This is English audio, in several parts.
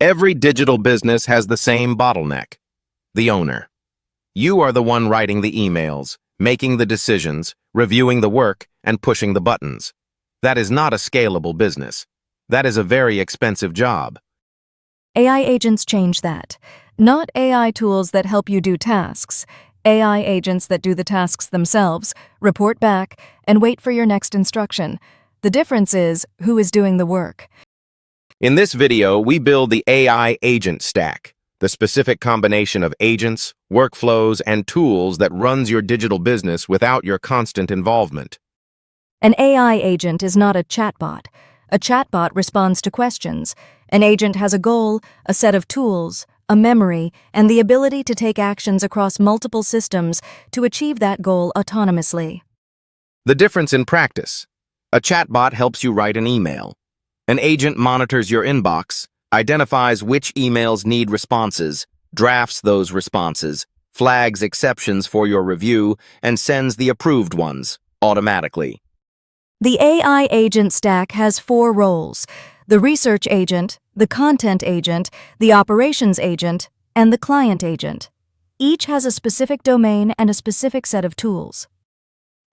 Every digital business has the same bottleneck: the owner. You are the one writing the emails, making the decisions, reviewing the work, and pushing the buttons. That is not a scalable business. That is a very expensive job. AI agents change that. Not AI tools that help you do tasks. AI agents that do the tasks themselves, report back, and wait for your next instruction. The difference is who is doing the work. In this video, we build the AI agent stack, the specific combination of agents, workflows, and tools that runs your digital business without your constant involvement. An AI agent is not a chatbot. A chatbot responds to questions. An agent has a goal, a set of tools, a memory, and the ability to take actions across multiple systems to achieve that goal autonomously. The difference in practice: a chatbot helps you write an email. An agent monitors your inbox, identifies which emails need responses, drafts those responses, flags exceptions for your review, and sends the approved ones automatically. The AI agent stack has 4 roles: the research agent, the content agent, the operations agent, and the client agent. Each has a specific domain and a specific set of tools.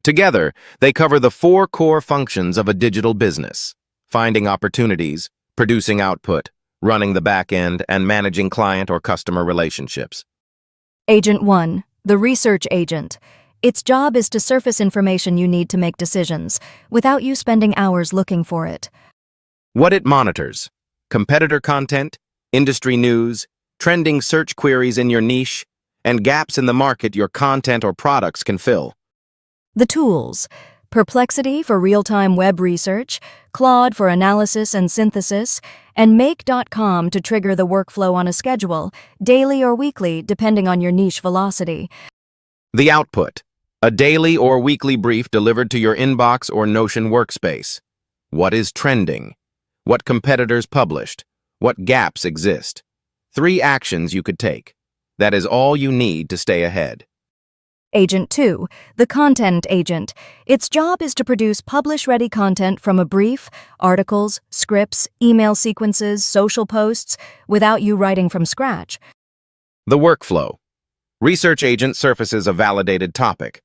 Together, they cover the 4 core functions of a digital business: finding opportunities, producing output, running the back end, and managing client or customer relationships. Agent 1, the research agent. Its job is to surface information you need to make decisions, without you spending hours looking for it. What it monitors: competitor content, industry news, trending search queries in your niche, and gaps in the market your content or products can fill. The tools: Perplexity for real-time web research, Claude for analysis and synthesis, and Make.com to trigger the workflow on a schedule, daily or weekly, depending on your niche velocity. The output: a daily or weekly brief delivered to your inbox or Notion workspace. What is trending? What competitors published? What gaps exist? 3 actions you could take. That is all you need to stay ahead. Agent 2, the content agent. Its job is to produce publish-ready content from a brief, articles, scripts, email sequences, social posts, without you writing from scratch. The workflow: research agent surfaces a validated topic.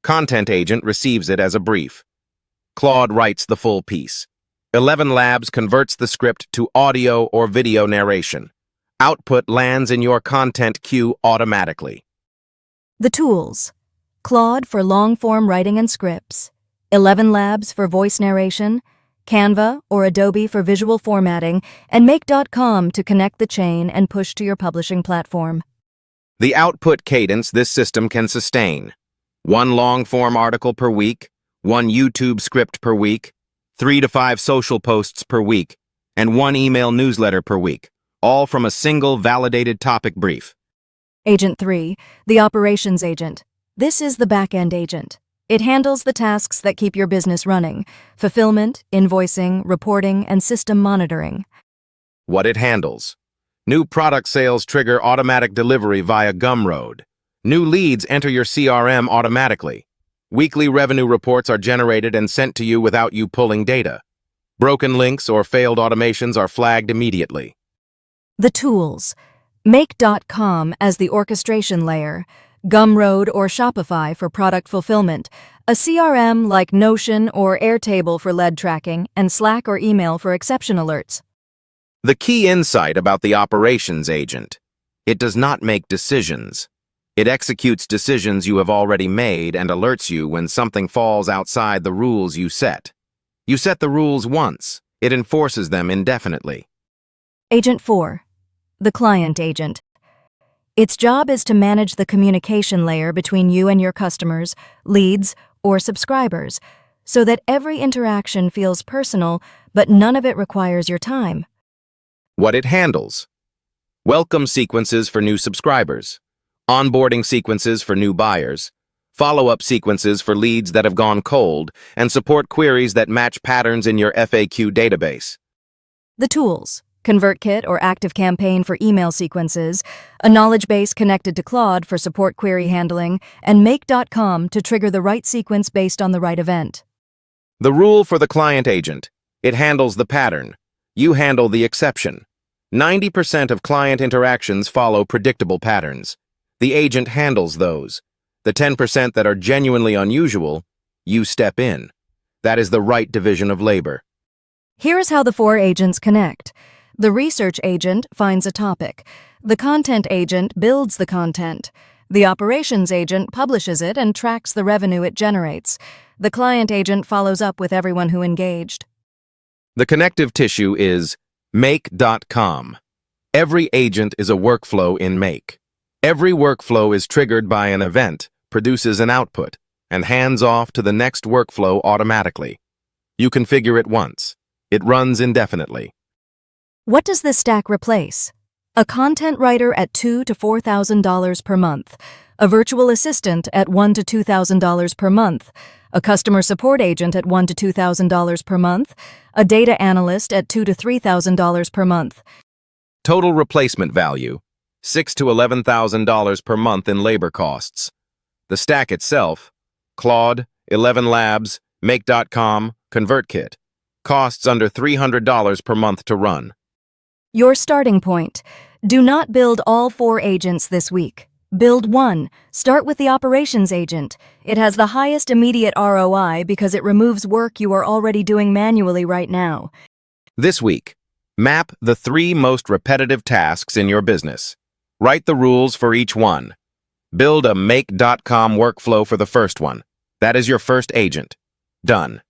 Content agent receives it as a brief. Claude writes the full piece. ElevenLabs converts the script to audio or video narration. Output lands in your content queue automatically. The tools: Claude for long-form writing and scripts, ElevenLabs for voice narration, Canva or Adobe for visual formatting, and Make.com to connect the chain and push to your publishing platform. The output cadence this system can sustain: 1 long-form article per week, 1 YouTube script per week, 3 to 5 social posts per week, and 1 email newsletter per week, all from a single validated topic brief. Agent 3, the operations agent. This is the back-end agent. It handles the tasks that keep your business running: fulfillment, invoicing, reporting, and system monitoring. What it handles: new product sales trigger automatic delivery via Gumroad. New leads enter your CRM automatically. Weekly revenue reports are generated and sent to you without you pulling data. Broken links or failed automations are flagged immediately. The tools: Make.com as the orchestration layer, Gumroad or Shopify for product fulfillment, a CRM like Notion or Airtable for lead tracking, and Slack or email for exception alerts. The key insight about the operations agent: it does not make decisions. It executes decisions you have already made and alerts you when something falls outside the rules you set. You set the rules once, it enforces them indefinitely. Agent 4, the client agent. Its job is to manage the communication layer between you and your customers, leads, or subscribers, so that every interaction feels personal, but none of it requires your time. What it handles: welcome sequences for new subscribers, onboarding sequences for new buyers, follow-up sequences for leads that have gone cold, and support queries that match patterns in your FAQ database. The tools: ConvertKit or ActiveCampaign for email sequences, a knowledge base connected to Claude for support query handling, and Make.com to trigger the right sequence based on the right event. The rule for the client agent: it handles the pattern. You handle the exception. 90% of client interactions follow predictable patterns. The agent handles those. The 10% that are genuinely unusual, you step in. That is the right division of labor. Here's how the 4 agents connect. The research agent finds a topic. The content agent builds the content. The operations agent publishes it and tracks the revenue it generates. The client agent follows up with everyone who engaged. The connective tissue is Make.com. Every agent is a workflow in Make. Every workflow is triggered by an event, produces an output, and hands off to the next workflow automatically. You configure it once. It runs indefinitely. What does this stack replace? A content writer at $2,000 to $4,000 per month, a virtual assistant at $1,000 to $2,000 per month, a customer support agent at $1,000 to $2,000 per month, a data analyst at $2,000 to $3,000 per month. Total replacement value, $6,000 to $11,000 per month in labor costs. The stack itself, Claude, ElevenLabs, Make.com, ConvertKit, costs under $300 per month to run. Your starting point. Do not build all 4 agents this week. Build one. Start with the operations agent. It has the highest immediate ROI because it removes work you are already doing manually right now. This week, map the 3 most repetitive tasks in your business. Write the rules for each one. Build a Make.com workflow for the first one. That is your first agent. Done.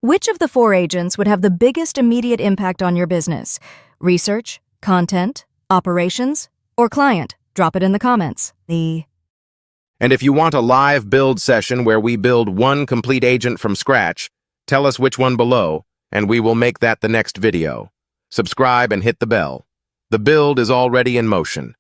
Which of the 4 agents would have the biggest immediate impact on your business? Research, content, operations, or client? Drop it in the comments. And if you want a live build session where we build one complete agent from scratch, tell us which one below, and we will make that the next video. Subscribe and hit the bell. The build is already in motion.